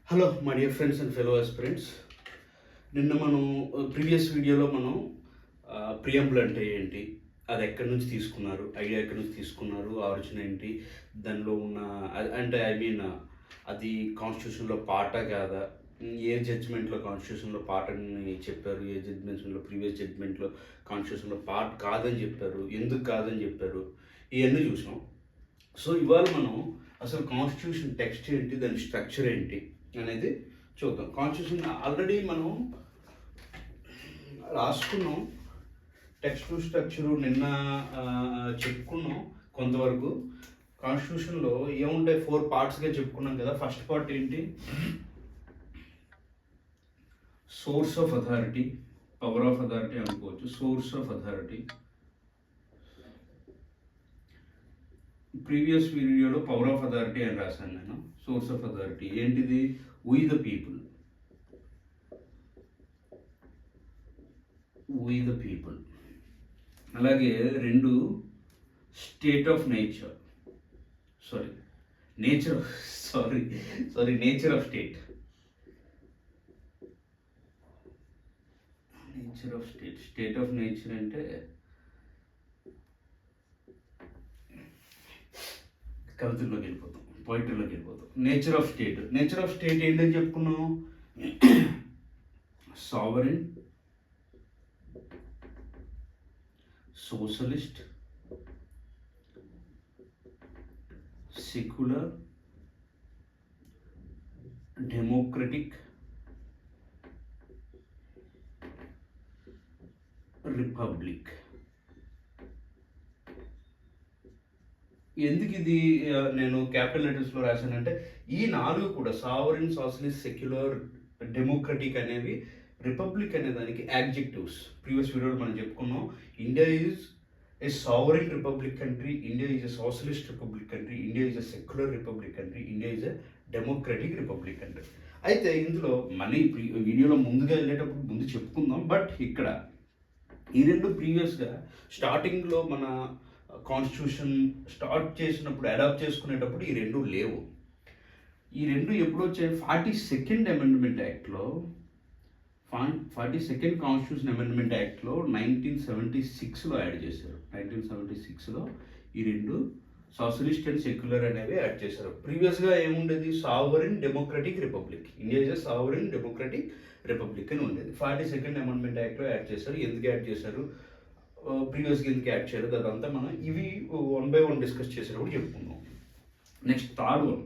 Hello my dear friends and fellow aspirants. నిన్న మనం previous వీడియోలో మనం ప్రియంబుల్ అంటే ఏంటి, అది ఎక్కడి నుంచి తీసుకున్నారు, ఐడియా ఎక్కడి నుంచి తీసుకున్నారు, ఆరిజిన్ ఏంటి, దానిలో ఉన్న అంటే అది కాన్స్టిట్యూషన్లో పార్టా కాదా, ఏ జడ్జ్మెంట్లో కాన్స్టిట్యూషన్లో పార్ట్ అని చెప్పారు, ఏ జడ్జ్మెంట్స్లో ప్రీవియస్ జడ్జ్మెంట్లో కాన్స్టిట్యూషన్లో పార్ట్ కాదని చెప్పారు, ఎందుకు కాదని చెప్పారు, ఇవన్నీ చూసాం. సో ఇవాళ మనం అసలు కాన్స్టిట్యూషన్ టెక్స్ట్ ఏంటి, దాని స్ట్రక్చర్ ఏంటి అనేది చూద్దాం. కాన్స్టిట్యూషన్ ఆల్రెడీ మనం రాసుకున్నాం, టెక్స్ట్ స్ట్రక్చరు నిన్న చెప్పుకున్నాం కొంతవరకు. కాన్స్టిట్యూషన్లో ఏముంటాయి, 4 పార్ట్స్గా చెప్పుకున్నాం కదా. ఫస్ట్ పార్ట్ ఏంటి, source of authority, power of authority అనుకోవచ్చు. సోర్స్ ఆఫ్ అథారిటీ, ప్రీవియస్ వీడియోలో పవర్ ఆఫ్ అథారిటీ అని రాశాను నేను. సోర్స్ ఆఫ్ అథారిటీ ఏంటిది, we the people, we the people. అలాగే 2 state of nature, nature of state, state of nature అంటే కవితల్లోకి వెళ్ళిపోతాం, పోయిటరీలోకి వెళ్ళిపోతాం. నేచర్ ఆఫ్ స్టేట్ ఏంటని చెప్పుకున్నాం, sovereign, socialist, secular, democratic, republic. ఎందుకు ఇది నేను క్యాపిటల్ లెటర్స్లో రాశానంటే, ఈ 4 కూడా సావరెన్, సోషలిస్ట్, సెక్యులర్, డెమోక్రటిక్ అనేవి రిపబ్లిక్ అనే దానికి యాడ్జెక్టివ్స్. ప్రీవియస్ వీడియోలో మనం చెప్పుకున్నాం, India is a sovereign republic country, India is a socialist republic country, India is a secular republic country, India is a democratic republic country. అయితే ఇందులో మళ్ళీ వీడియోలో ముందుగా వెళ్ళేటప్పుడు ముందు చెప్పుకుందాం. బట్ ఇక్కడ ఈ 2 ప్రీవియస్గా స్టార్టింగ్లో మన కాన్స్టిట్యూషన్ స్టార్ట్ చేసినప్పుడు, అడాప్ట్ చేసుకునేటప్పుడు ఈ 2 లేవు. ఈ 2 ఎప్పుడు వచ్చాయి, 42nd అమెండ్మెంట్ యాక్ట్లో, 42nd కాన్స్టిట్యూషన్ అమెండ్మెంట్ యాక్ట్లో 1976లో యాడ్ చేశారు. 1976లో ఈ 2 సోషలిస్ట్ అండ్ సెక్యులర్ అనేవి యాడ్ చేశారు. ప్రీవియస్గా ఏముండేది, sovereign democratic republic, India is a sovereign democratic republic అని ఉండేది. 42nd అమెండ్మెంట్ యాక్ట్లో యాడ్ చేశారు. ఎందుకు యాడ్ చేశారు, ప్రీవియస్గా ఎందుకు యాడ్ చేయరు, అదంతా మనం ఇవి 1 by 1 డిస్కస్ చేసేటప్పుడు చెప్పుకుందాం. Next third one,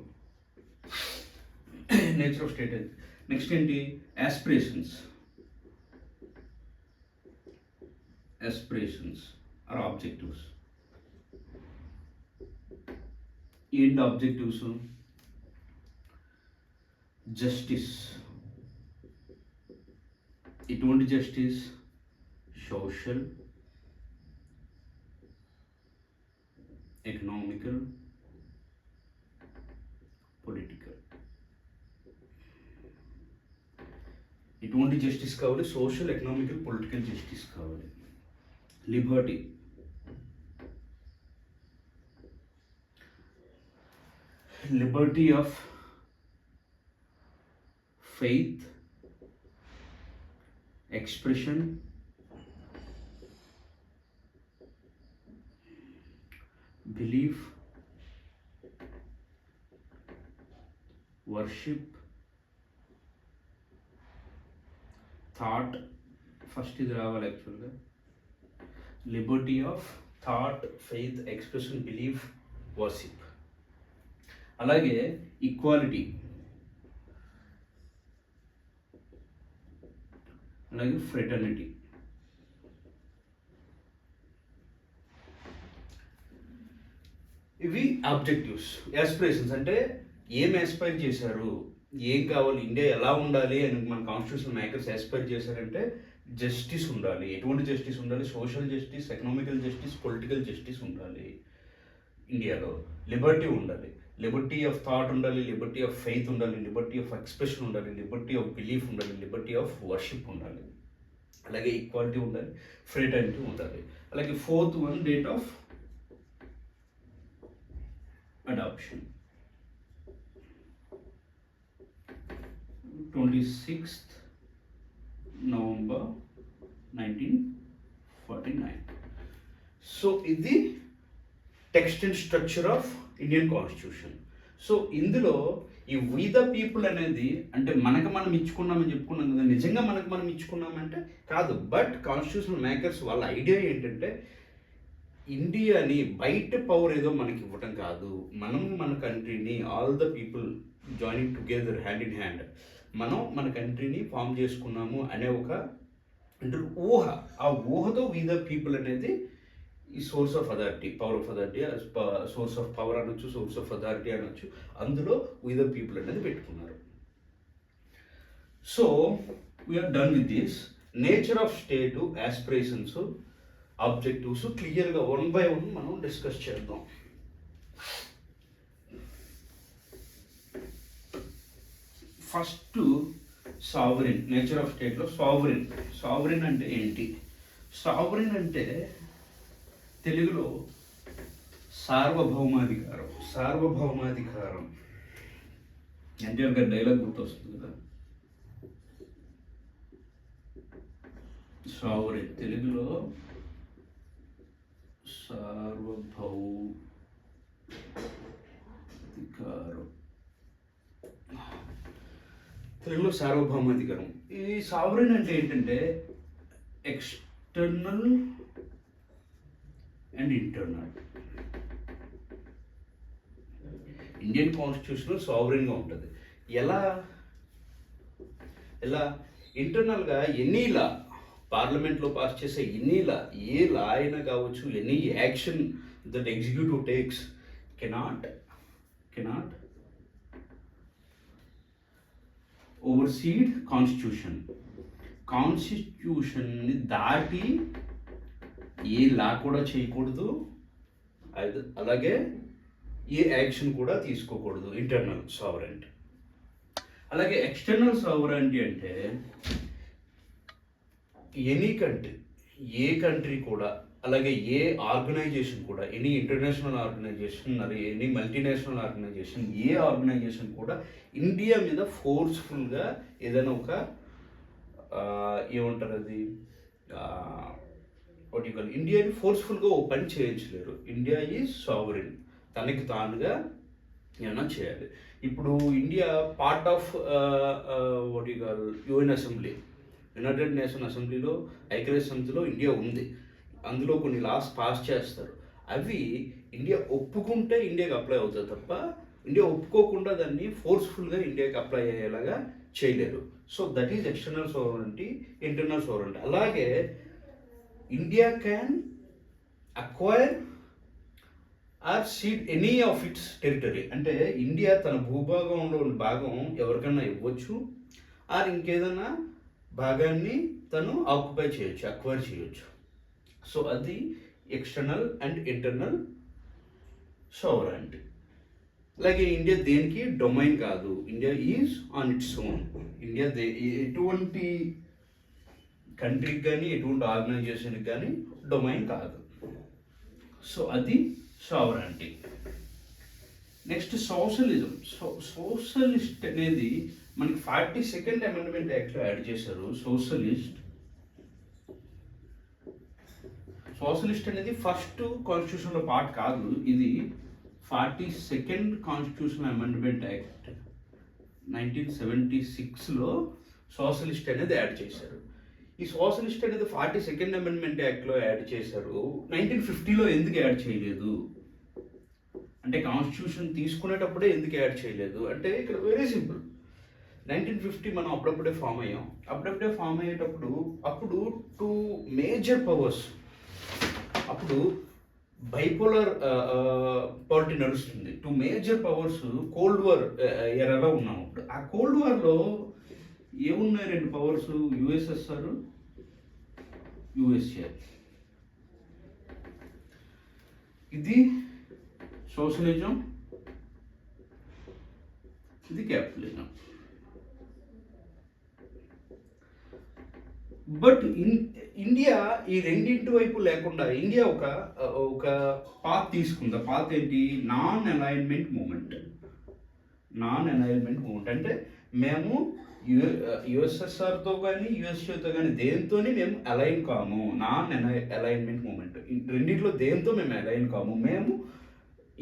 nature of state. Next ఏంటి, యాస్పిరేషన్స్ ఆర్ ఆబ్జెక్టివ్స్. ఏంటి ఆబ్జెక్టివ్స్, జస్టిస్. ఎటువంటి జస్టిస్, సోషల్, ఎకనామికల్, పొలిటికల్. ఎటువంటి జస్టిస్ కావాలి, సోషల్, ఎకనామికల్, పొలిటికల్ జస్టిస్ కావాలి. Liberty of faith, expression, belief, worship, thought. First ఇది రావాలి యాక్చువల్గా, Liberty of thought, faith, expression, belief, worship. అలాగే ఈక్వాలిటీ, అలాగే ఫ్రెటర్నిటీ. ఇవి ఆబ్జెక్టివ్స్. యాస్పిరేషన్స్ అంటే ఏం యాస్పైర్ చేశారు, ఏం కావాలి, ఇండియా ఎలా ఉండాలి అని మన కాన్స్టిట్యూషన్ మేకర్స్ యాస్పైర్ చేశారంటే, జస్టిస్ ఉండాలి. ఎటువంటి జస్టిస్ ఉండాలి, social justice, economical justice, political justice ఉండాలి ఇండియాలో. లిబర్టీ ఉండాలి, లిబర్టీ ఆఫ్ థాట్ ఉండాలి, లిబర్టీ ఆఫ్ ఫెయిత్ ఉండాలి, లిబర్టీ ఆఫ్ ఎక్స్ప్రెషన్ ఉండాలి, లిబర్టీ ఆఫ్ బిలీఫ్ ఉండాలి, లిబర్టీ ఆఫ్ వర్షిప్ ఉండాలి. అలాగే ఈక్వాలిటీ ఉండాలి, ఫ్రెటర్నిటీ ఉండాలి. అలాగే 4th one, date of adoption. 26th November 1949. So ఇది text and structure of Indian constitution. So ఇందులో ఈ వి ద పీపుల్ అనేది అంటే మనకు మనం ఇచ్చుకున్నామని చెప్పుకున్నాం కదా, నిజంగా మనకు మనం ఇచ్చుకున్నామంటే కాదు. బట్ కాన్స్టిట్యూషన్ మేకర్స్ వాళ్ళ ఐడియా ఏంటంటే ఇండియాని బయట పవర్ ఏదో మనకి ఇవ్వటం కాదు, మనం మన కంట్రీని all the people joining together hand in hand మనం మన కంట్రీని ఫామ్ చేసుకున్నాము అనే ఒక అంటే ఊహ. ఆ ఊహతో వి ద పీపుల్ అనేది ఈ source of authority, power of authority, source of power అనొచ్చు, సోర్స్ ఆఫ్ అథారిటీ అనొచ్చు, అందులో వి ద పీపుల్ అనేది పెట్టుకున్నారు. So we are done with this. Nature of state, aspirations, objectives క్లియర్గా 1 by 1 మనం డిస్కస్ చేద్దాం. First sovereign. నేచర్ ఆఫ్ స్టేట్లో sovereign అంటే ఏంటి? సావరిన్ అంటే తెలుగులో సార్వభౌమాధికారం. ఎన్టీఆర్ గారి డైలాగ్ గుర్తొస్తుంది కదా, సావరిన్ తెలుగులో సార్వభౌమాధికారం. ఈ సావరిన్ అంటే ఏంటంటే external and internal. Indian constitution సావరిన్గా ఉంటుంది. ఎలా ఇంటర్నల్గా ఎనీ లా, పార్లమెంట్లో పాస్ చేసే ఎనీ లా, ఏ లా అయినా కావచ్చు, any action that executive takes cannot overseed కాన్స్టిట్యూషన్ని దాటి ఏ లా కూడా చేయకూడదు, అలాగే ఏ యాక్షన్ కూడా తీసుకోకూడదు. Internal sovereignty. అలాగే ఎక్స్టర్నల్ సావరెంటీ అంటే ఎనీ కంట్రీ, ఏ కంట్రీ కూడా, అలాగే ఏ ఆర్గనైజేషన్ కూడా, ఎనీ ఇంటర్నేషనల్ ఆర్గనైజేషన్, అది ఎనీ మల్టీనేషనల్ ఆర్గనైజేషన్, ఏ ఆర్గనైజేషన్ కూడా ఇండియా మీద ఫోర్స్ఫుల్గా ఏదైనా ఒక ఏమంటారు అది ఇండియాని ఫోర్స్ఫుల్గా ఓ పని చేయించలేరు. ఇండియా ఈజ్ సావరిన్, తనకి తానుగా ఏమైనా చేయాలి. ఇప్పుడు India part of UN assembly, United nation అసెంబ్లీలో, ఐక్యరాజ్య సమితిలో ఇండియా ఉంది. అందులో కొన్ని లాస్ పాస్ చేస్తారు. అవి ఇండియా ఒప్పుకుంటే ఇండియాకి అప్లై అవుతుంది తప్ప ఇండియా ఒప్పుకోకుండా దాన్ని ఫోర్స్ఫుల్గా ఇండియాకి అప్లై అయ్యేలాగా చేయలేరు. So that is external sovereignty, internal sovereignty. అలాగే India can acquire or cede any of its territory. అంటే ఇండియా తన భూభాగంలో భాగం ఎవరికైనా ఇవ్వచ్చు, ఆర్ ఇంకేదైనా భాగాన్ని తను ఆక్యుపై చేయొచ్చు, అక్వైర్ చేయొచ్చు. సో అది ఎక్స్టర్నల్ అండ్ ఇంటర్నల్ సావరెంటీ. అలాగే ఇండియా దేనికి డొమైన్ కాదు, India is on its own. India ఎటువంటి కంట్రీకి కానీ ఎటువంటి ఆర్గనైజేషన్కి కానీ డొమైన్ కాదు. సో అది సావరెంటీ. Next socialism. సోషలిస్ట్ అనేది మనకి 42nd అమెండ్మెంట్ యాక్ట్లో యాడ్ చేశారు. సోషలిస్ట్ అనేది ఫస్ట్ కాన్స్టిట్యూషన్లో పార్ట్ కాదు, ఇది 42nd కాన్స్టిట్యూషనల్ అమెండ్మెంట్ యాక్ట్ 1976లో సోషలిస్ట్ అనేది యాడ్ చేశారు. ఈ సోషలిస్ట్ అనేది 42nd అమెండ్మెంట్ యాక్ట్లో యాడ్ చేశారు. 1950లో ఎందుకు యాడ్ చేయలేదు అంటే, కాన్స్టిట్యూషన్ తీసుకునేటప్పుడే ఎందుకు యాడ్ చేయలేదు అంటే, ఇక్కడ వెరీ సింపుల్. 1950 మనం అప్పుడప్పుడే ఫామ్ అయ్యాం. అప్పుడప్పుడే ఫామ్ అయ్యేటప్పుడు అప్పుడు 2 మేజర్ పవర్స్, అప్పుడు బైపోలర్ పార్టీ నడుస్తుంది. 2 మేజర్ పవర్స్ కోల్డ్ వార్ ఎరాలో ఉన్నాం. అప్పుడు ఆ కోల్డ్ వార్లో ఏమున్నాయి? 2 పవర్స్, యుఎస్ఎస్ఆర్, యుఎస్ఏ. ఇది సోషలిజం, ఇది క్యాపిటలిజం. బట్ ఇండియా ఈ రెండింటి వైపు లేకుండా ఇండియా ఒక పాత్ తీసుకుంది. పాత్ ఏంటి? నాన్ అలైన్మెంట్ మూమెంట్ అంటే మేము యుఎస్ఎస్ఆర్తో కానీ యుఎస్ఏతో కానీ దేంతోని మేము అలైన్ కాము. నాన్ అలైన్మెంట్ మూమెంట్ రెండింటిలో దేంతో మేము అలైన్ కాము. మేము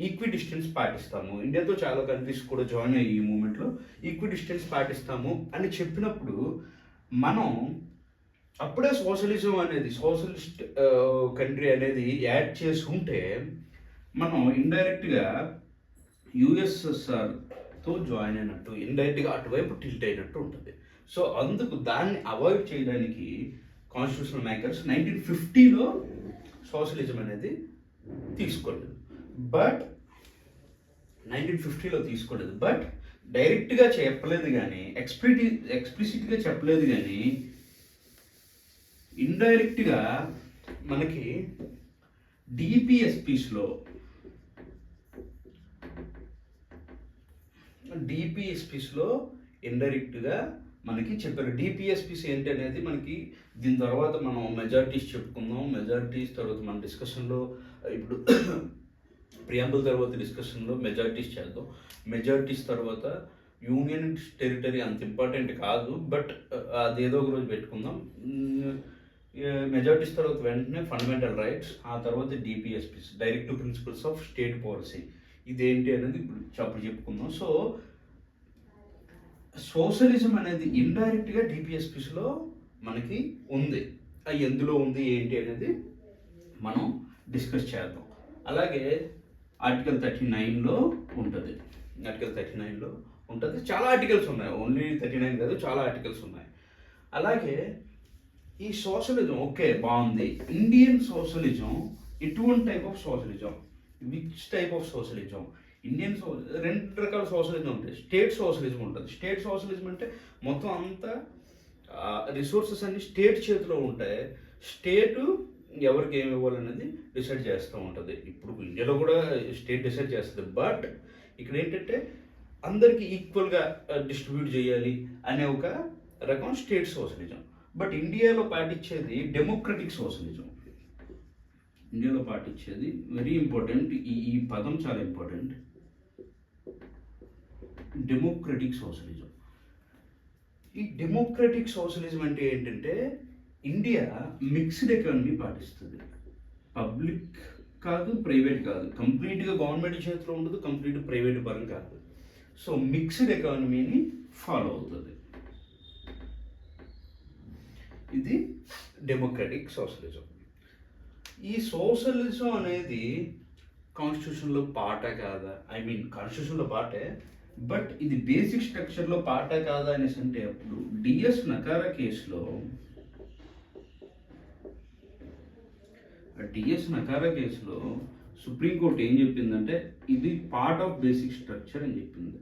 ఈక్వి డిస్టెన్స్ పాటిస్తాము. ఇండియాతో చాలా కంట్రీస్ కూడా జాయిన్ అయ్యి ఈ మూమెంట్లో ఈక్వి డిస్టెన్స్ పాటిస్తాము అని చెప్పినప్పుడు మనం అప్పుడే సోషలిజం అనేది సోషలిస్ట్ కంట్రీ అనేది యాడ్ చేసి ఉంటే మనం ఇండైరెక్ట్గా యుఎస్ఎస్ఆర్తో జాయిన్ అయినట్టు, ఇండైరెక్ట్గా అటువైపు టిల్ట్ అయినట్టు ఉంటుంది. సో అందుకు దాన్ని అవాయిడ్ చేయడానికి కాన్స్టిట్యూషనల్ మేకర్స్ 1950లో సోషలిజం అనేది తీసుకోలేదు. బట్ 1950లో తీసుకోలేదు, బట్ డైరెక్ట్గా చెప్పలేదు కానీ ఎక్స్ప్లిసిట్గా చెప్పలేదు కానీ ఇండైరెక్ట్గా మనకి డిపిఎస్పిస్లో ఇండైరెక్ట్గా మనకి చెప్పారు. డిపిఎస్పిస్ ఏంటి అనేది మనకి దీని తర్వాత మనం మెజారిటీస్ చెప్పుకుందాం. మెజారిటీస్ తర్వాత మన డిస్కషన్లో ఇప్పుడు ప్రియాంబుల్ తర్వాత డిస్కషన్లో మెజారిటీస్ చేద్దాం. మెజారిటీస్ తర్వాత యూనియన్ టెరిటరీ అంత ఇంపార్టెంట్ కాదు, బట్ అదేదో ఒక రోజు పెట్టుకుందాం. మెజారిటీస్ తర్వాత వెంటనే ఫండమెంటల్ రైట్స్, ఆ తర్వాత DPSPs directive principles of state policy. ఇదేంటి అనేది ఇప్పుడు చెప్పుకుందాం. సో సోషలిజం అనేది ఇండైరెక్ట్గా డిపిఎస్పిస్లో మనకి ఉంది. అది ఎందులో ఉంది ఏంటి అనేది మనం డిస్కస్ చేద్దాం. అలాగే ఆర్టికల్ 39లో ఉంటుంది. ఆర్టికల్ 39లో ఉంటుంది. చాలా ఆర్టికల్స్ ఉన్నాయి, ఓన్లీ 39 కాదు, చాలా ఆర్టికల్స్ ఉన్నాయి. అలాగే ఈ సోషలిజం ఓకే బాగుంది. ఇండియన్ సోషలిజం ఎటువంటి type of socialism, which type of socialism? Indian రెండు రకాల సోషలిజం ఉంటాయి. స్టేట్ సోషలిజం ఉంటుంది. స్టేట్ సోషలిజం అంటే మొత్తం అంతా రిసోర్సెస్ అన్ని స్టేట్ చేతిలో ఉంటాయి. స్టేటు ఎవరికి ఏమి ఇవ్వాలనేది డిసైడ్ చేస్తూ ఉంటుంది. ఇప్పుడు ఇండియాలో కూడా స్టేట్ డిసైడ్ చేస్తుంది, బట్ ఇక్కడ ఏంటంటే అందరికీ ఈక్వల్గా డిస్ట్రిబ్యూట్ చేయాలి అనే ఒక రకం స్టేట్ సోషలిజం. బట్ ఇండియాలో పాటించేది డెమోక్రటిక్ సోషలిజం. ఇండియాలో పాటించేది వెరీ ఇంపార్టెంట్, ఈ పదం చాలా ఇంపార్టెంట్, డెమోక్రటిక్ సోషలిజం. ఈ డెమోక్రటిక్ సోషలిజం అంటే ఏంటంటే ఇండియా మిక్స్డ్ ఎకానమీ పాటిస్తుంది. పబ్లిక్ కాదు, ప్రైవేట్ కాదు, కంప్లీట్గా గవర్నమెంట్ చేతిలో ఉండదు, కంప్లీట్ ప్రైవేట్ పరం కాదు. సో మిక్స్డ్ ఎకానమీని ఫాలో అవుతుంది. ఇది డెమోక్రటిక్ సోషలిజం. ఈ సోషలిజం అనేది కాన్స్టిట్యూషన్లో పార్టా కాదా? కాన్స్టిట్యూషన్లో పార్టే, బట్ ఇది బేసిక్ స్ట్రక్చర్లో పార్టా కాదా అనేసి అంటే అప్పుడు డిఎస్ నకారా కేసులో సుప్రీంకోర్టు ఏం చెప్పిందంటే ఇది పార్ట్ ఆఫ్ బేసిక్ స్ట్రక్చర్ అని చెప్పింది.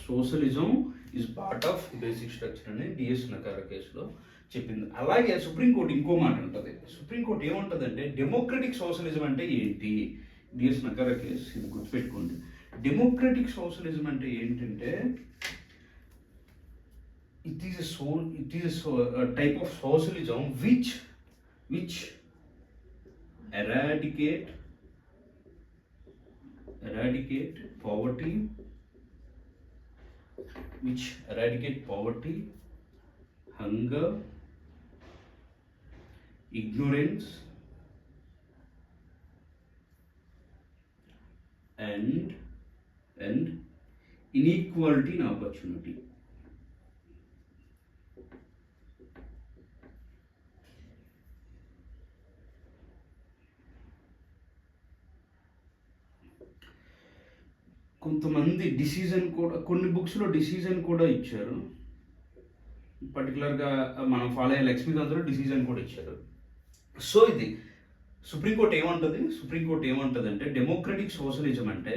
Socialism is part of basic structure అని డిఎస్ నకారా కేసులో చెప్పింది. అలాగే సుప్రీంకోర్టు ఇంకో మాట ఉంటుంది. సుప్రీంకోర్టు ఏమంటుందంటే డెమోక్రటిక్ సోషలిజం అంటే ఏంటి? డిఎస్ నకారా కేసు, ఇది గుర్తుపెట్టుకోండి. డెమోక్రటిక్ సోషలిజం అంటే ఏంటంటే it is a type of socialism which eradicate poverty, hunger, ignorance, and inequality in opportunity. కొంతమంది డిసిజన్ కూడా, కొన్ని బుక్స్లో డిసిజన్ కూడా ఇచ్చారు. పర్టికులర్గా మనం ఫాలో అయ్యే లక్ష్మీకాంత్లో డిసిజన్ కూడా ఇచ్చారు. సో ఇది సుప్రీంకోర్టు ఏమంటుంది అంటే డెమోక్రటిక్ సోషలిజం అంటే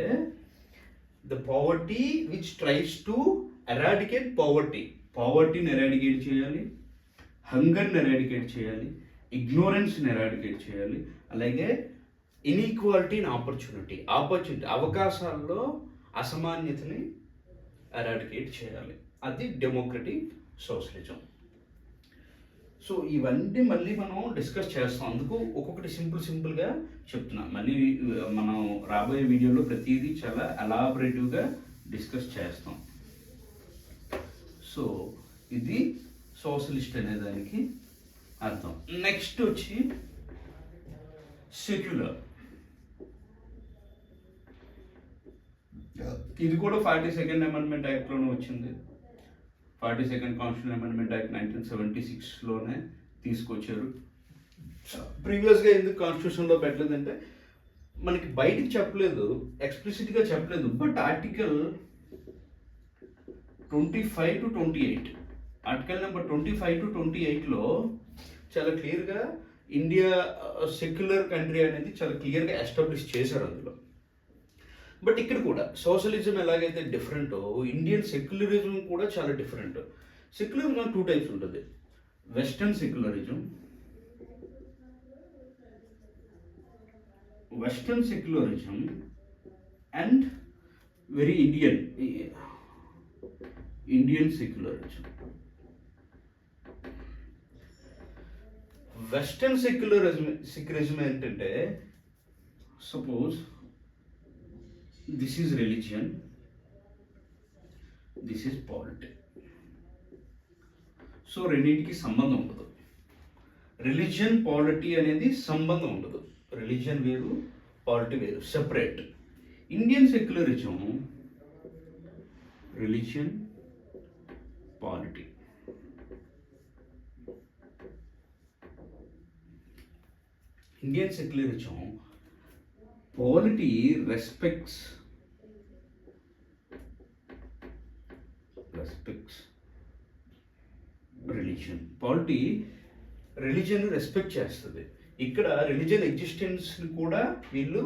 the poverty which tries to eradicate పావర్టీని ఎరాడికేట్ చేయాలి, హంగర్ని ఎరాడికేట్ చేయాలి, ఇగ్నోరెన్స్ని ఎరాడికేట్ చేయాలి, అలాగే ఇన్ఈక్వాలిటీ ఇన్ ఆపర్చునిటీ అవకాశాల్లో అసమాన్యతని ఎరాడికేట్ చేయాలి. అది డెమోక్రటిక్ సోషలిజం. సో ఇవన్నీ మళ్ళీ మనం డిస్కస్ చేస్తాం, అందుకు ఒక్కొక్కటి సింపుల్గా చెప్తున్నా. మళ్ళీ మనం రాబోయే వీడియోలో ప్రతిదీ చాలా ఎలాబరేటివ్గా డిస్కస్ చేస్తాం. సో ఇది సోషలిస్ట్ అనే దానికి అర్థం. నెక్స్ట్ వచ్చి సెక్యులర్. ఇది కూడా 42nd అమెండ్మెంట్ యాక్ట్లోనే వచ్చింది. 42nd కాన్స్టిట్యూషన్ అమెండ్మెంట్ యాక్ట్ 1976లోనే తీసుకొచ్చారు. ప్రీవియస్గా ఎందుకు కాన్స్టిట్యూషన్లో పెట్టలేదంటే మనకి బయటికి చెప్పలేదు, ఎక్స్ప్లిసిట్గా చెప్పలేదు. But article 25 to 28, article number 25 to 28లో చాలా క్లియర్గా ఇండియా సెక్యులర్ కంట్రీ అనేది చాలా క్లియర్గా ఎస్టాబ్లిష్ చేశారు అందులో. బట్ ఇక్కడ కూడా సోషలిజం ఎలాగైతే డిఫరెంటో, ఇండియన్ సెక్యులరిజం కూడా చాలా డిఫరెంట్. సెక్యులరిజం 2 టైప్స్ ఉంటుంది. Western secularism and very Indian secularism. Western secularism ఏంటంటే, suppose this is religion, this is polity. So రెండింటికి సంబంధం ఉండదు. రిలీజియన్ పాలిటీ అనేది సంబంధం ఉండదు. రిలీజియన్ వేరు, పాలిటీ వేరు, separate. Indian secularism religion, polity. Indian secularism polity respects religion. Polity religion respect చేస్తుంది. ఇక్కడ రిలీజియన్ ఎగ్జిస్టెన్స్ని కూడా వీళ్ళు,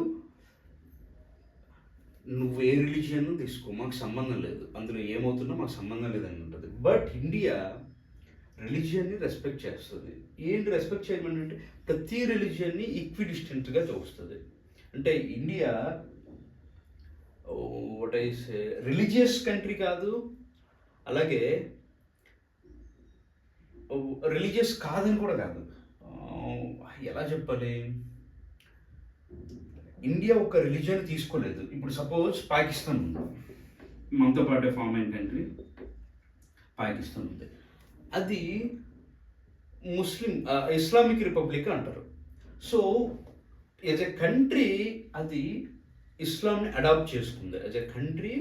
నువ్వు ఏ రిలీజియన్ తీసుకో, మాకు సంబంధం లేదు, అందులో ఏమవుతున్నా మాకు సంబంధం లేదని ఉంటుంది. బట్ ఇండియా రిలీజియన్ని రెస్పెక్ట్ చేస్తుంది. ఏంటి రెస్పెక్ట్ చేయమని అంటే, ప్రతి రిలీజియన్ని ఈక్విడిస్టెంట్గా చూస్తుంది. అంటే India what ice religious country కాదు, అలాగే రిలీజియస్ కాదని కూడా కాదు. ఎలా చెప్పాలి, ఇండియా ఒక రిలీజియన్ తీసుకోలేదు. ఇప్పుడు సపోజ్ పాకిస్తాన్ ఉంది, మనతో పాటే ఫామ్ అయిన కంట్రీ పాకిస్తాన్ ఉంది. అది ఇస్లామిక్ రిపబ్లిక్ అంటారు. సో యాజ్ ఎ కంట్రీ అది ఇస్లాంని అడాప్ట్ చేసుకుంది. యాజ్ ఎ కంట్రీ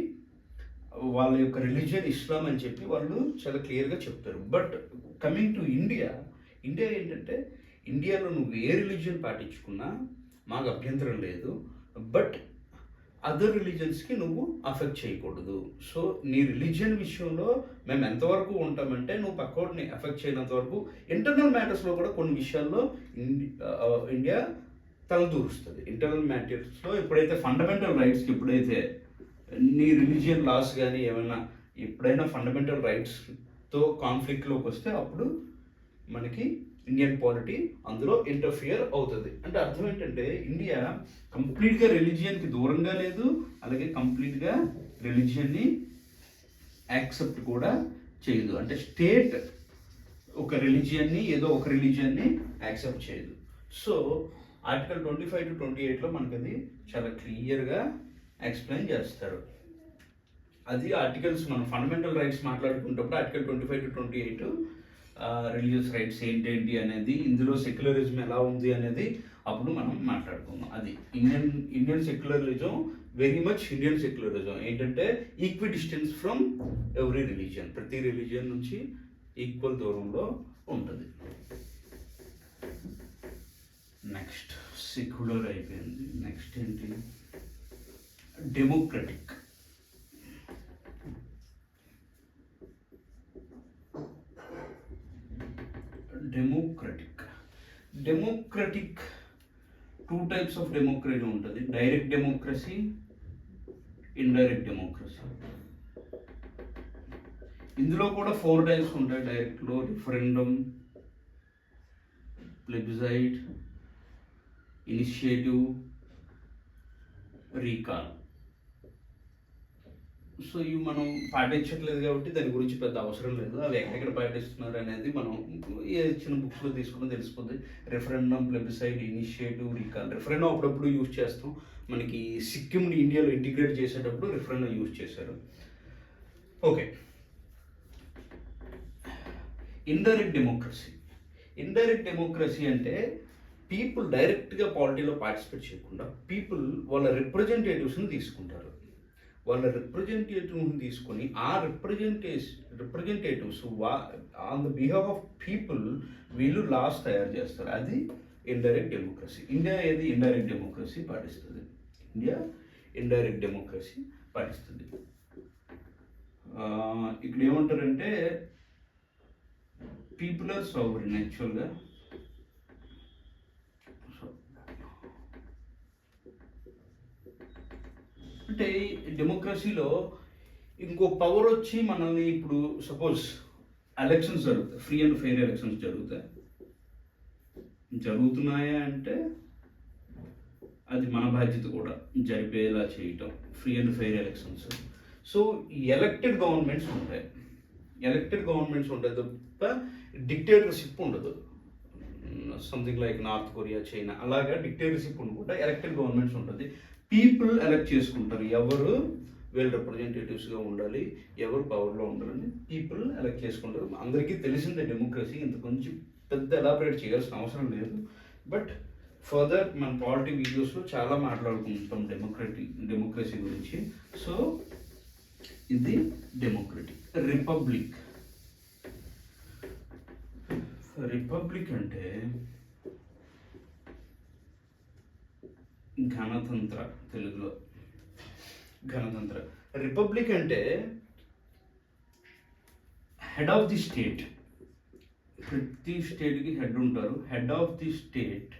వాళ్ళ యొక్క రిలీజియన్ ఇస్లాం అని చెప్పి వాళ్ళు చాలా క్లియర్గా చెప్తారు. బట్ కమింగ్ టు ఇండియా ఏంటంటే, ఇండియాలో నువ్వు ఏ రిలీజియన్ పాటించుకున్నా మాకు అభ్యంతరం లేదు, బట్ అదర్ రిలీజియన్స్కి నువ్వు అఫెక్ట్ చేయకూడదు. సో నీ రిలీజియన్ విషయంలో మేము ఎంతవరకు ఉంటామంటే, నువ్వు పక్కోడిని అఫెక్ట్ చేయనంత వరకు. ఇంటర్నల్ మ్యాటర్స్లో కూడా కొన్ని విషయాల్లో ఇండియా తలదూరుస్తుంది. ఇంటర్నల్ మ్యాటర్స్లో ఎప్పుడైతే ఫండమెంటల్ రైట్స్కి, ఎప్పుడైతే నీ రిలీజియన్ లాస్ కానీ ఏమైనా ఎప్పుడైనా ఫండమెంటల్ రైట్స్తో కాన్ఫ్లిక్ట్లోకి వస్తే అప్పుడు మనకి ఇండియన్ పాలిటీ అందులో ఇంటర్ఫియర్ అవుతుంది. అంటే అర్థం ఏంటంటే, ఇండియా కంప్లీట్గా రిలీజియన్కి దూరంగా లేదు, అలాగే కంప్లీట్గా రిలీజియన్ని యాక్సెప్ట్ కూడా చేయదు. అంటే స్టేట్ ఒక రిలీజియన్ని, ఏదో ఒక రిలీజియన్ని యాక్సెప్ట్ చేయదు. సో ఆర్టికల్ 25 to 28లో మనకు అది చాలా క్లియర్గా ఎక్స్ప్లెయిన్ చేస్తారు. అది ఆర్టికల్స్, మనం ఫండమెంటల్ రైట్స్ మాట్లాడుకున్నప్పుడు ఆర్టికల్ 25 to 28 రిలీజియస్ రైట్స్ ఏంటేంటి అనేది, ఇందులో సెక్యులరిజం ఎలా ఉంది అనేది అప్పుడు మనం మాట్లాడుకుందాం. అది Indian secularism very much. Indian secularism ఏంటంటే equidistance from every religion, ప్రతి రిలీజియన్ నుంచి ఈక్వల్ దూరంలో ఉంటుంది. నెక్స్ట్ సెక్యులర్ అయిపోయింది. నెక్స్ట్ ఏంటి, democratic. Democratic 2 types of democracy ఉంటుంది. Direct democracy, indirect democracy. ఇందులో కూడా 4 types ఉంటాయి. డైరెక్ట్లో referendum, plebiscite, initiative, recall. So ఇవి మనం పాటించట్లేదు కాబట్టి దాని గురించి పెద్ద అవసరం లేదు. అవి ఎక్కడెక్కడ పాటిస్తున్నారు అనేది మనం ఏ చిన్న బుక్స్లో తీసుకుని తెలిసిపోతుంది. Referendum, plebiscite, initiative, recall. Referendum అప్పుడప్పుడు యూజ్ చేస్తాం. మనకి సిక్కింని ఇండియాలో ఇంటిగ్రేట్ చేసేటప్పుడు రెఫరెండం యూజ్ చేశారు. Okay, indirect democracy. Indirect democracy అంటే పీపుల్ డైరెక్ట్గా పాలిటీలో పార్టిసిపేట్ చేయకుండా పీపుల్ వాళ్ళ రిప్రజెంటేటివ్స్ని తీసుకుంటారు. వాళ్ళ రిప్రజెంటేటివ్ని తీసుకొని ఆ representatives on the behalf of people వీళ్ళు లాస్ తయారు చేస్తారు. అది ఇండైరెక్ట్ డెమోక్రసీ. ఇండియా ఏది ఇండైరెక్ట్ డెమోక్రసీ పాటిస్తుంది. ఇండియా ఇండైరెక్ట్ డెమోక్రసీ పాటిస్తుంది. ఇక్కడ ఏమంటారంటే పీపుల్ ఆర్ సావరెన్. యాక్చువల్గా అంటే డెమోక్రసీలో ఇంకో పవర్ వచ్చి మనల్ని ఇప్పుడు సపోజ్ ఎలక్షన్స్ జరుగుతాయి, ఫ్రీ అండ్ ఫెయిర్ ఎలక్షన్స్ జరుగుతున్నాయా అంటే అది మన బాధ్యత కూడా జరిపేలా చేయటం, free and fair elections. So elected governments ఉంటాయి తప్ప డిక్టేటర్షిప్ ఉండదు. Something like north Korea, China అలాగా డిక్టేటర్షిప్ ఉండకుండా ఎలక్టెడ్ గవర్నమెంట్స్ ఉంటుంది. పీపుల్ ఎలక్ట్ చేసుకుంటారు ఎవరు వీళ్ళ రిప్రజెంటేటివ్స్గా ఉండాలి, ఎవరు పవర్లో ఉండాలని పీపుల్ ఎలక్ట్ చేసుకుంటారు. అందరికీ తెలిసిందే డెమోక్రసీ, ఇంత కొంచెం పెద్ద ఎలాబరేట్ చేయాల్సిన అవసరం లేదు. బట్ ఫర్దర్ మన పాలిటీ వీడియోస్లో చాలా మాట్లాడుకుంటాం డెమోక్రసీ గురించి. సో ఇది డెమోక్రటిక్. రిపబ్లిక్ అంటే గణతంత్ర, తెలుగులో గణతంత్ర. రిపబ్లిక్ అంటే హెడ్ ఆఫ్ ది స్టేట్. ప్రతి స్టేట్కి హెడ్ ఉంటారు. హెడ్ ఆఫ్ ది స్టేట్,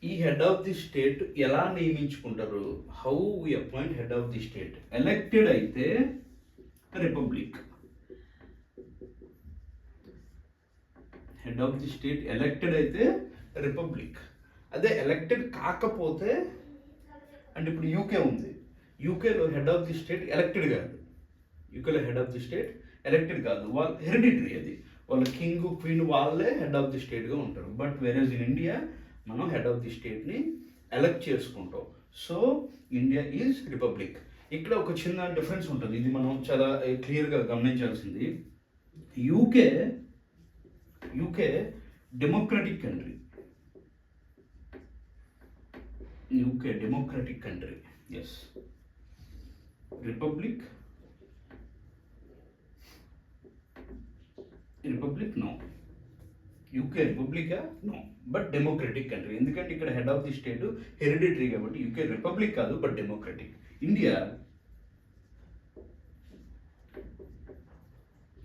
ఈ హెడ్ ఆఫ్ ది స్టేట్ ఎలా నియమించుకుంటారు? How we appoint head of the state? Elected అయితే republic. Head of the state elected అయితే రిపబ్లిక్. అదే ఎలక్టెడ్ కాకపోతే, అంటే ఇప్పుడు యూకే ఉంది, యూకేలో head of the state elected కాదు. యూకేలో head of the state elected కాదు, వాళ్ళ హెరిడిటరీ. అది వాళ్ళ కింగ్, క్వీన్ వాళ్ళే హెడ్ ఆఫ్ ది స్టేట్గా ఉంటారు. బట్ వెరస్ ఇన్ ఇండియా మనం హెడ్ ఆఫ్ ది స్టేట్ని ఎలక్ట్ చేసుకుంటాం. So India is republic. ఇక్కడ ఒక చిన్న డిఫరెన్స్ ఉంటుంది, ఇది మనం చాలా క్లియర్గా గమనించాల్సింది. UK democratic country. UK democratic country, yes. Republic no. UK రిపబ్లికా? No, but democratic country. ఎందుకంటే ఇక్కడ head of the state hereditary కాబట్టి యూకే రిపబ్లిక్ కాదు, but democratic. India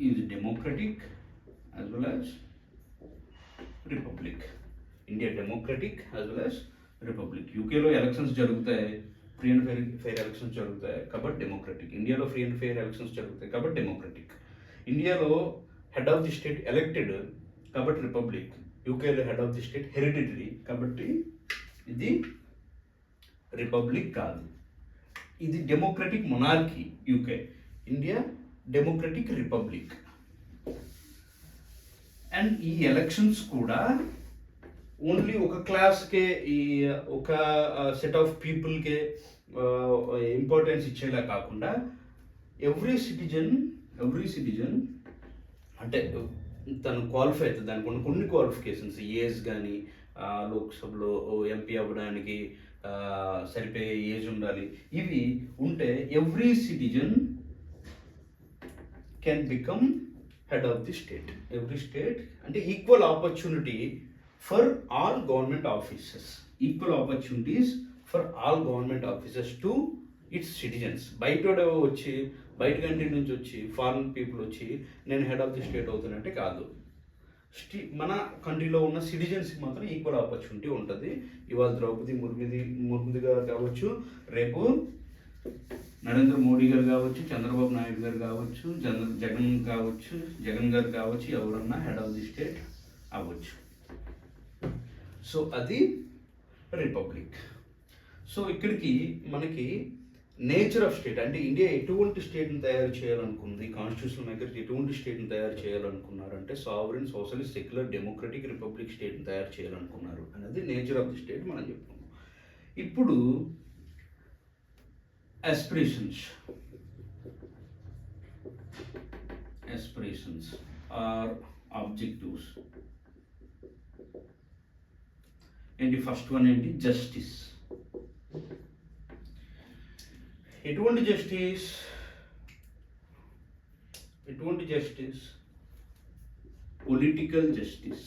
is democratic as well as republic. India democratic as well as republic. యూకేలో elections జరుగుతాయి, free and fair elections జరుగుతాయి కాబట్టి democratic. ఇండియాలో free and fair elections జరుగుతాయి కాబట్టి democratic. ఇండియాలో head of the state elected కాబట్టి republic. యూకేలో head of the state hereditary కాబట్టి ఇది రిపబ్లిక్ కాదు. ఇది democratic monarchy UK. India democratic republic. And ఈ ఎలక్షన్స్ కూడా ఓన్లీ ఒక క్లాస్కే, ఈ ఒక సెట్ ఆఫ్ పీపుల్కే ఇంపార్టెన్స్ ఇచ్చేలా కాకుండా ఎవ్రీ సిటిజన్ అంటే తను క్వాలిఫై అవుతుంది. దానికి కొన్ని క్వాలిఫికేషన్స్, ఏజ్ కానీ లోక్సభలో ఎంపీ అవ్వడానికి సరిపోయే ఏజ్ ఉండాలి. ఇవి ఉంటే every citizen can become head of the state. Every state అంటే equal opportunity for all government offices. Equal opportunities for all government offices to its citizens. బయట కంట్రీ నుంచి వచ్చి ఫారిన్ పీపుల్ వచ్చి నేను హెడ్ ఆఫ్ ది స్టేట్ అవుతున్నట్టే కాదు. మన కంట్రీలో ఉన్న సిటిజన్స్కి మాత్రం ఈక్వల్ ఆపర్చునిటీ ఉంటుంది. ఇవాళ ద్రౌపది ముర్ము గారు కావచ్చు, రేపు నరేంద్ర మోడీ గారు కావచ్చు, చంద్రబాబు నాయుడు గారు కావచ్చు, జగన్ గారు కావచ్చు, ఎవరన్నా హెడ్ ఆఫ్ ది స్టేట్ అవ్వచ్చు. సో అది రిపబ్లిక్. సో ఇక్కడికి మనకి నేచర్ ఆఫ్ స్టేట్ అంటే ఇండియా ఎటువంటి స్టేట్ని తయారు చేయాలనుకుంది, కాన్స్టిట్యూషనల్ మేకర్స్ ఎటువంటి స్టేట్ని తయారు చేయాలనుకున్నారు అంటే sovereign socialist secular democratic republic స్టేట్ని తయారు చేయాలనుకున్నారు అనేది నేచర్ ఆఫ్ ది స్టేట్ మనం చెప్పుకున్నాం. ఇప్పుడు aspirations are objectives. And the first one ఏంటి justice. ఎటువంటి justice, political justice,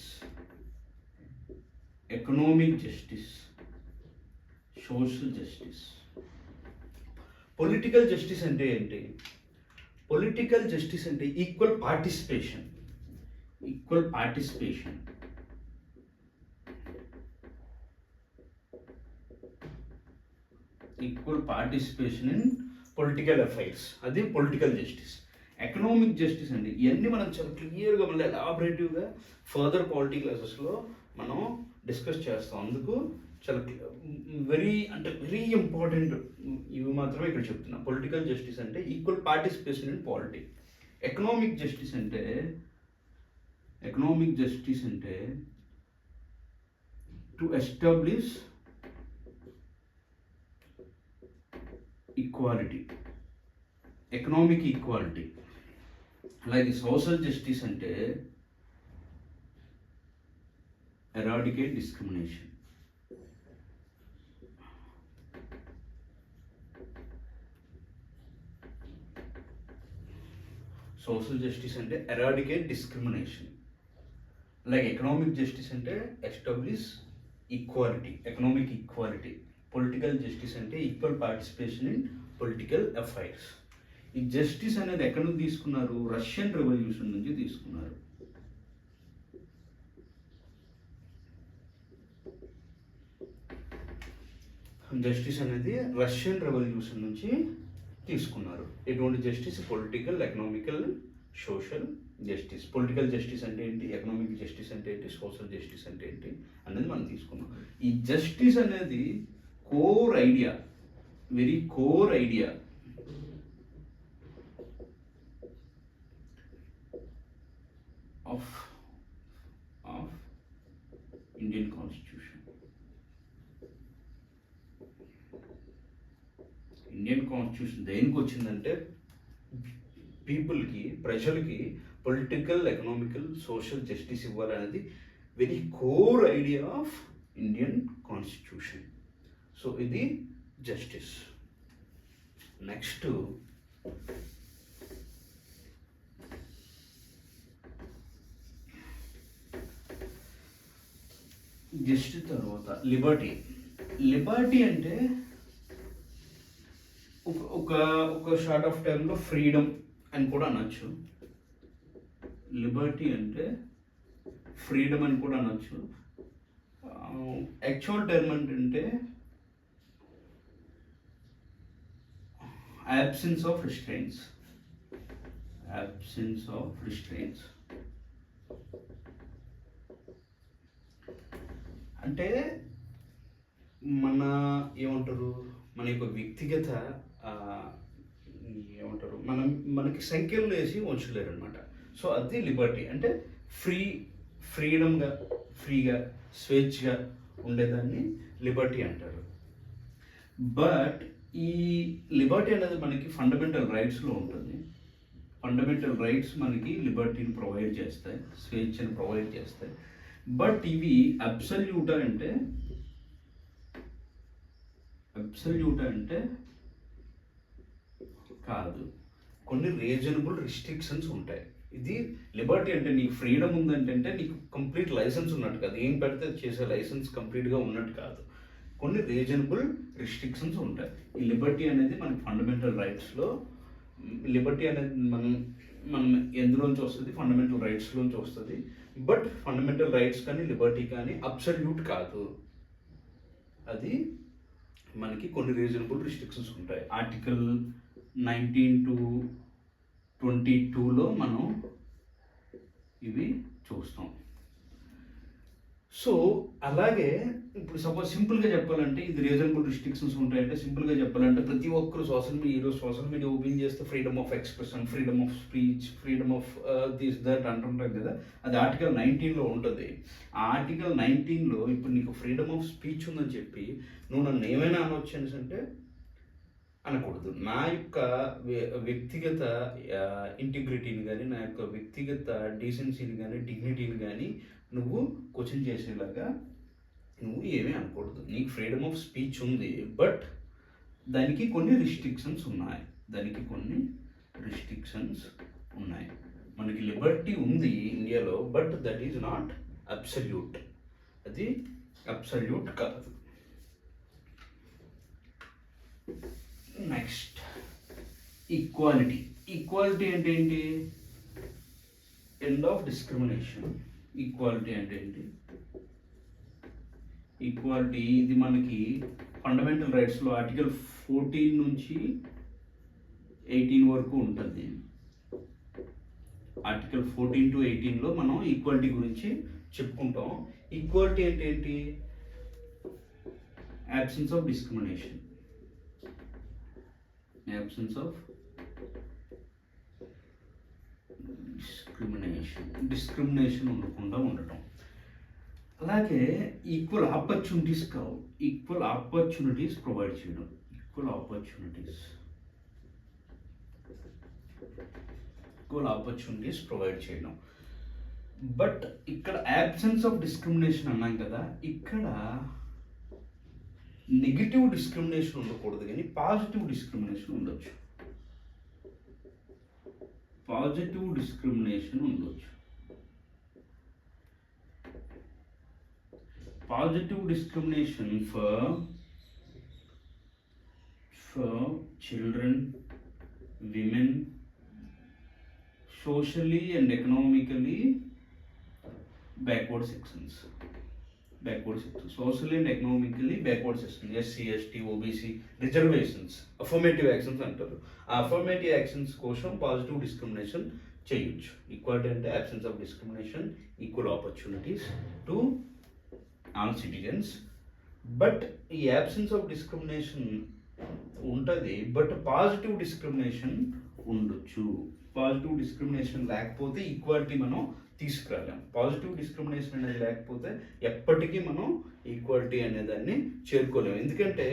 economic justice, social justice. Political justice అంటే ఏంటి? పొలిటికల్ జస్టిస్ అంటే equal participation in political affairs, అది పొలిటికల్ జస్టిస్. ఎకనామిక్ జస్టిస్ అంటే ఇవన్నీ మనం చాలా క్లియర్గా మళ్ళీ ఎలాబరేటివ్గా ఫర్దర్ పాలిటీ క్లాసెస్లో మనం డిస్కస్ చేస్తాం. అందుకు చాలా వెరీ ఇంపార్టెంట్ ఇవి మాత్రమే ఇక్కడ చెప్తున్నా. పొలిటికల్ జస్టిస్ అంటే equal participation in polity. Economic justice అంటే to establish equality, economic equality. అలాగే సోషల్ జస్టిస్ అంటే ఎరాడికేట్ డిస్క్రిమినేషన్. సోషల్ జస్టిస్ అంటే ఎరాడికేట్ డిస్క్రిమినేషన్. అలాగే ఎకనామిక్ జస్టిస్ అంటే establish equality, economic equality. Political justice అంటే equal participation in political affairs. ఈ justice అనేది ఎక్కడ నుంచి తీసుకున్నారు? రష్యన్ రెవల్యూషన్ నుంచి తీసుకున్నారు. జస్టిస్ అనేది రష్యన్ రెవల్యూషన్ నుంచి తీసుకున్నారు. ఎటువంటి justice? Political, economical, social justice. Political justice అంటే ఏంటి, ఎకనామిక్ జస్టిస్ అంటే ఏంటి, సోషల్ జస్టిస్ అంటే ఏంటి అనేది మనం తీసుకున్నాం. ఈ జస్టిస్ అనేది core idea, very core idea of Indian constitution. Indian constitution దేనికి వచ్చిందంటే పీపుల్కి, ప్రజలకి పొలిటికల్, ఎకనామికల్, సోషల్ జస్టిస్ ఇవ్వాలనేది very core idea of Indian constitution. So ఇది జస్టిస్. నెక్స్ట్ జస్టిస్ తర్వాత లిబర్టీ. లిబర్టీ అంటే ఒక షార్ట్ ఆఫ్ టైంలో ఫ్రీడమ్ అని కూడా అనొచ్చు. లిబర్టీ అంటే ఫ్రీడమ్ అని కూడా అనొచ్చు. యాక్చువల్ టర్మ్ అంటే absence of restraints. అంటే మన ఏమంటారు, మన యొక్క వ్యక్తిగత ఏమంటారు, మనకి సంఖ్యలు వేసి ఉంచలేరు అనమాట. సో అది లిబర్టీ అంటే ఫ్రీగా స్వేచ్ఛగా ఉండేదాన్ని లిబర్టీ అంటారు. బట్ ఈ లిబర్టీ అనేది మనకి ఫండమెంటల్ రైట్స్లో ఉంటుంది. ఫండమెంటల్ రైట్స్ మనకి లిబర్టీని ప్రొవైడ్ చేస్తాయి, స్వేచ్ఛను ప్రొవైడ్ చేస్తాయి. బట్ ఇవి అబ్సల్యూటా అంటే కాదు, కొన్ని రీజనబుల్ రిస్ట్రిక్షన్స్ ఉంటాయి. ఇది లిబర్టీ అంటే నీకు ఫ్రీడమ్ ఉందంటే నీకు కంప్లీట్ లైసెన్స్ ఉన్నట్టు కాదు, ఏం పెడితే చేసే లైసెన్స్ కంప్లీట్గా ఉన్నట్టు కాదు, కొన్ని రీజనబుల్ రిస్ట్రిక్షన్స్ ఉంటాయి. ఈ లిబర్టీ అనేది మనకి ఫండమెంటల్ రైట్స్లో, లిబర్టీ అనేది మనం ఎందులోంచి వస్తుంది? ఫండమెంటల్ రైట్స్లోంచి వస్తుంది. బట్ ఫండమెంటల్ రైట్స్ కానీ లిబర్టీ కానీ అబ్సల్యూట్ కాదు, అది మనకి కొన్ని రీజనబుల్ రిస్ట్రిక్షన్స్ ఉంటాయి. ఆర్టికల్ 19 to 22లో మనం ఇవి చూస్తాం. సో అలాగే ఇప్పుడు సపోజ్ సింపుల్గా చెప్పాలంటే ఇది రీజనబుల్ రిస్ట్రిక్షన్స్ ఉంటాయంటే సింపుల్గా చెప్పాలంటే ప్రతి ఒక్కరు సోషల్ మీడియా ఓపెన్ చేస్తే freedom of expression, freedom of speech, freedom of this that అంటుంటాం కదా. అది ఆర్టికల్ 19లో ఉంటుంది. ఆ ఆర్టికల్ 19లో ఇప్పుడు నీకు ఫ్రీడమ్ ఆఫ్ స్పీచ్ ఉందని చెప్పి నువ్వు నన్ను ఏమైనా అనొచ్చు అంటే అనకూడదు. నా యొక్క వ్యక్తిగత ఇంటిగ్రిటీని కానీ, నా యొక్క వ్యక్తిగత డీసెన్సీని కానీ, డిగ్నిటీని కానీ నువ్వు క్వశ్చన్ చేసేలాగా నువ్వు ఏమీ అనకూడదు. నీకు ఫ్రీడమ్ ఆఫ్ స్పీచ్ ఉంది, బట్ దానికి కొన్ని రిస్ట్రిక్షన్స్ ఉన్నాయి. మనకి లిబర్టీ ఉంది ఇండియాలో, but that is not absolute. అది అబ్సల్యూట్ కాదు. నెక్స్ట్ ఈక్వాలిటీ అంటే ఏంటి? End of discrimination. ఈక్వాలిటీ అంటే ఏంటి? ఈక్వాలిటీ ఇది మనకి ఫండమెంటల్ రైట్స్లో ఆర్టికల్ 14 నుంచి 18 వరకు ఉంటుంది. ఆర్టికల్ 14 to 18లో మనం ఈక్వాలిటీ గురించి చెప్పుకుంటాం. ఈక్వాలిటీ అంటే ఏంటి? absence of discrimination డిస్క్రిమినేషన్ ఉండకుండా ఉండటం. అలాగే equal opportunities equal opportunities provide చేయడం. ఈక్వల్ ఆపర్చునిటీస్ ప్రొవైడ్ చేయడం. బట్ ఇక్కడ యాబ్సెన్స్ ఆఫ్ డిస్క్రిమినేషన్ అన్నాం కదా, ఇక్కడ నెగిటివ్ డిస్క్రిమినేషన్ ఉండకూడదు కానీ పాజిటివ్ డిస్క్రిమినేషన్ ఉండొచ్చు. Positive discrimination for children, women, socially and economically backward sections. Socially and economically backward sections, SC, ST, OBC, reservations, affirmative actions అంటారు. ఆ affirmative actions కోసం పాజిటివ్ డిస్క్రిమినేషన్ చేయొచ్చు. ఈక్వాలిటీ అంటే absence of discrimination, equal opportunities to all citizens. But ఈ absence of discrimination ఉంటుంది, but positive discrimination ఉండొచ్చు. Positive discrimination లేకపోతే equality మనం తీసుకురాలేం. పాజిటివ్ డిస్క్రిమినేషన్ అనేది లేకపోతే ఎప్పటికీ మనం ఈక్వాలిటీ అనే దాన్ని చేరుకోలేము. ఎందుకంటే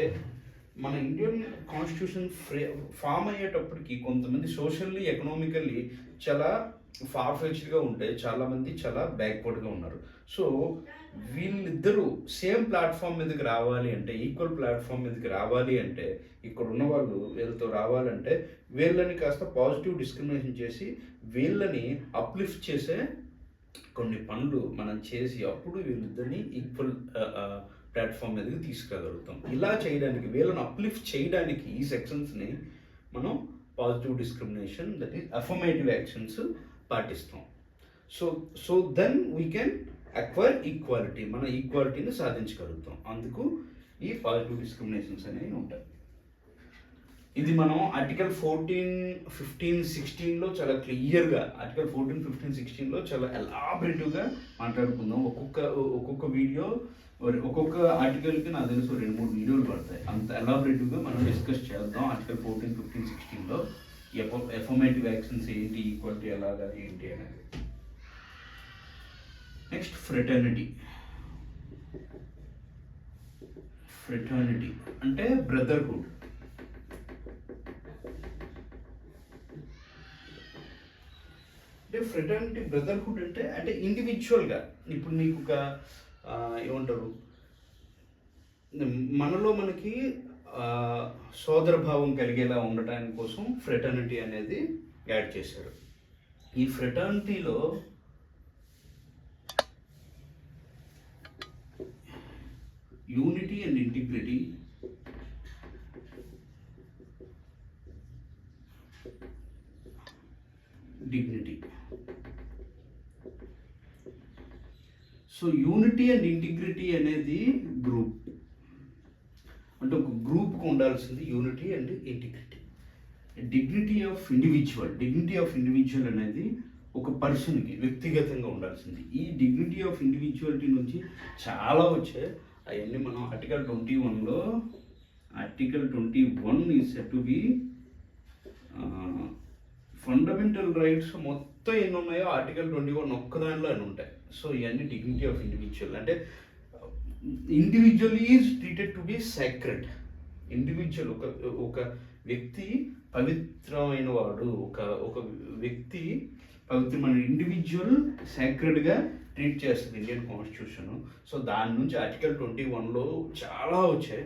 మన ఇండియన్ కాన్స్టిట్యూషన్ ఫామ్ అయ్యేటప్పటికి కొంతమంది సోషల్లీ ఎకనామికల్లీ చాలా ఫార్ఫెచ్డ్గా ఉంటే చాలామంది చాలా బ్యాక్వర్డ్గా ఉన్నారు. సో వీళ్ళిద్దరూ సేమ్ ప్లాట్ఫామ్ మీదకి రావాలి అంటే, ఈక్వల్ ప్లాట్ఫామ్ మీదకి రావాలి అంటే, ఇక్కడ ఉన్న వాళ్ళు వీళ్ళతో రావాలంటే వీళ్ళని కాస్త పాజిటివ్ డిస్క్రిమినేషన్ చేసి వీళ్ళని అప్లిఫ్ట్ చేసే కొన్ని పనులు మనం చేసి అప్పుడు వీళ్ళిద్దరిని ఈక్వల్ ప్లాట్ఫామ్ మీదకి తీసుకురాగలుగుతాం. ఇలా చేయడానికి, వీళ్ళని అప్లిఫ్ట్ చేయడానికి ఈ సెక్షన్స్ని మనం positive discrimination, that is affirmative actions పాటిస్తాం. So then we can acquire equality. మన ఈక్వాలిటీని సాధించగలుగుతాం. అందుకు ఈ పాజిటివ్ డిస్క్రిమినేషన్స్ అనేవి ఉంటాయి. ఇది మనం ఆర్టికల్ 14, 15, 16లో చాలా క్లియర్గా, ఆర్టికల్ 14, 15, 16లో చాలా ఎలాబరేటివ్గా మాట్లాడుకుందాం. ఒక్కొక్క వీడియో, ఒక్కొక్క ఆర్టికల్కి నాకు తెలుసు 2-3 వీడియోలు పడతాయి. అంత ఎలాబరేటివ్గా మనం డిస్కస్ చేద్దాం. ఆర్టికల్ 14, 15, 16లో ఎఫర్మేటివ్ యాక్షన్స్ ఏంటి, ఈక్వాలిటీ ఎలాగా ఏంటి అనేది. నెక్స్ట్ ఫ్రెటర్నిటీ అంటే బ్రదర్హుడ్. అంటే ఫ్రెటర్నిటీ, బ్రదర్హుడ్ అంటే ఇండివిజువల్గా ఇప్పుడు నీకు ఒక ఏమంటారు, మనలో మనకి సోదరభావం కలిగేలా ఉండటానికి కోసం ఫ్రెటర్నిటీ అనేది యాడ్ చేశారు. ఈ ఫ్రెటర్నిటీలో unity and integrity, dignity. So unity and integrity అనేది గ్రూప్, అంటే ఒక గ్రూప్కి ఉండాల్సింది unity and integrity. Dignity of individual అనేది ఒక పర్సన్కి వ్యక్తిగతంగా ఉండాల్సింది. ఈ డిగ్నిటీ ఆఫ్ ఇండివిజువాలిటీ నుంచి చాలా వచ్చాయి. అవన్నీ మనం ఆర్టికల్ 21లో article 21 is set to be fundamental rights మొత్తం ఎన్ని ఉన్నాయో ఆర్టికల్ 21 ఒక్కదానిలో అని ఉంటాయి. సో ఇవన్నీ డిగ్నిటీ ఆఫ్ ఇండివిజువల్ అంటే individual is treated to be sacred. Individual ఒక వ్యక్తి పవిత్రమైన వాడు, ఒక వ్యక్తి పవిత్రమైన ఇండివిజువల్ సాక్రెడ్గా ట్రీట్ చేస్తుంది ఇండియన్ కాన్స్టిట్యూషన్. సో దాని నుంచి ఆర్టికల్ 21లో చాలా వచ్చాయి.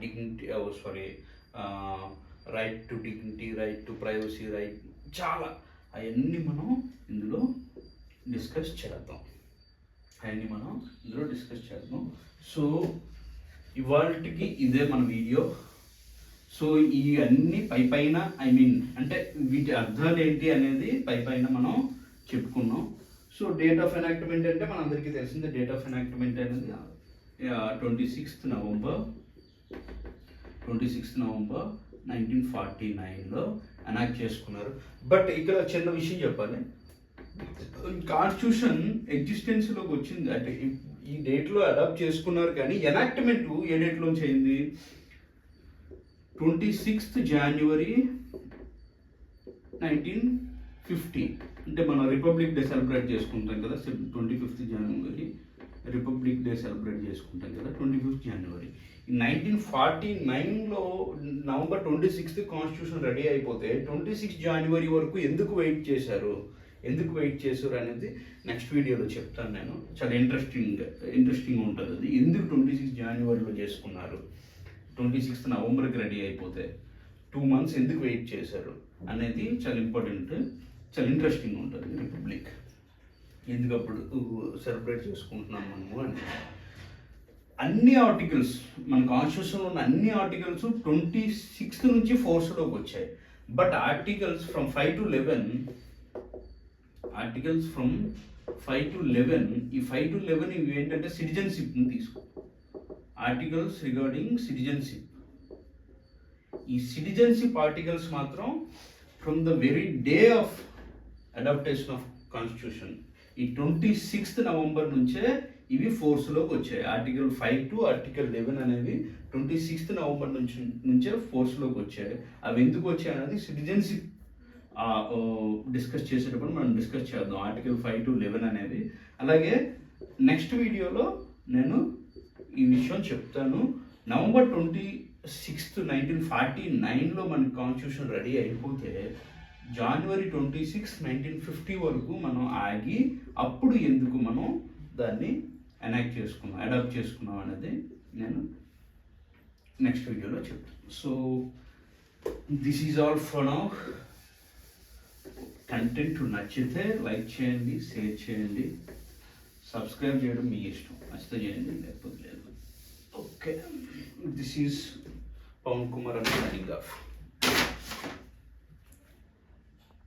Dignity right to dignity, right to privacy, right చాలా అవన్నీ మనం ఇందులో డిస్కస్ చేద్దాం. సో ఇవాళకి ఇదే మన వీడియో. సో ఇవన్నీ పైన అంటే వీటి అర్థాలు ఏంటి అనేది పైన మనం చెప్పుకున్నాం. సో డేట్ ఆఫ్ ఎనాక్ట్మెంట్ అంటే మనందరికీ తెలిసిందే. డేట్ ఆఫ్ ఎనాక్ట్మెంట్ అనేది 26th November 1949లో ఎనాక్ట్ చేసుకున్నారు. బట్ ఇక్కడ చిన్న విషయం చెప్పాలి, కాన్స్టిట్యూషన్ ఎగ్జిస్టెన్స్లోకి వచ్చింది అంటే ఈ డేట్లో అడాప్ట్ చేసుకున్నారు, కానీ ఎనాక్ట్మెంట్ ఏ డేట్లోంచి అయింది? 26th January 1950. అంటే మనం రిపబ్లిక్ డే సెలబ్రేట్ చేసుకుంటాం కదా, 25th January republic day celebrate చేసుకుంటాం కదా, 25th January. 1949లో November 26th constitution ready అయిపోతే 26 January వరకు ఎందుకు వెయిట్ చేశారు అనేది నెక్స్ట్ వీడియోలో చెప్తాను నేను. చాలా ఇంట్రెస్టింగ్ ఉంటుంది అది. ఎందుకు 26 Januaryలో చేసుకున్నారు, 26th Novemberకి రెడీ అయిపోతే 2 months ఎందుకు వెయిట్ చేశారు అనేది చాలా ఇంపార్టెంట్, చాలా ఇంట్రెస్టింగ్ ఉంటుంది. రిపబ్లిక్ ఎందుకు అప్పుడు సెలబ్రేట్ చేసుకుంటున్నాం మనము అని. అన్ని ఆర్టికల్స్ మన కాన్స్టిట్యూషన్లో ఉన్న అన్ని ఆర్టికల్స్ 26th నుంచి ఫోర్స్లోకి వచ్చాయి. బట్ ఆర్టికల్స్ ఫ్రమ్ 5 to 11 ఈ 5 to 11 ఇవి ఏంటంటే సిటిజన్షిప్ని తీసుకో. ఆర్టికల్స్ రిగార్డింగ్ సిటిజన్షిప్, ఈ సిటిజన్షిప్ ఆర్టికల్స్ మాత్రం from the very day of adaptation of constitution ఈ 26th November నుంచే ఇవి ఫోర్స్లోకి వచ్చాయి. ఆర్టికల్ 5 to ఆర్టికల్ 11 అనేవి 26th November నుంచే ఫోర్స్లోకి వచ్చాయి. అవి ఎందుకు వచ్చాయి అనేది సిటిజన్షిప్ డిస్కస్ చేసేటప్పుడు మనం డిస్కస్ చేద్దాం, ఆర్టికల్ 5 to 11 అనేవి. అలాగే నెక్స్ట్ వీడియోలో నేను ఈ విషయం చెప్తాను. November 26th 1949లో మన కాన్స్టిట్యూషన్ రెడీ అయిపోతే January 26, 1950 వరకు మనం ఆగి అప్పుడు ఎందుకు మనం దాన్ని అడాప్ట్ చేసుకున్నాం అనేది నేను నెక్స్ట్ వీడియోలో చెప్తాను. So this is all for now. Content నచ్చితే లైక్ చేయండి, షేర్ చేయండి, సబ్స్క్రైబ్ చేయడం మీ ఇష్టం, నచ్చితే చేయండి లేకపోతే లేదు. Okay, this is Pavan Kumar and signing of.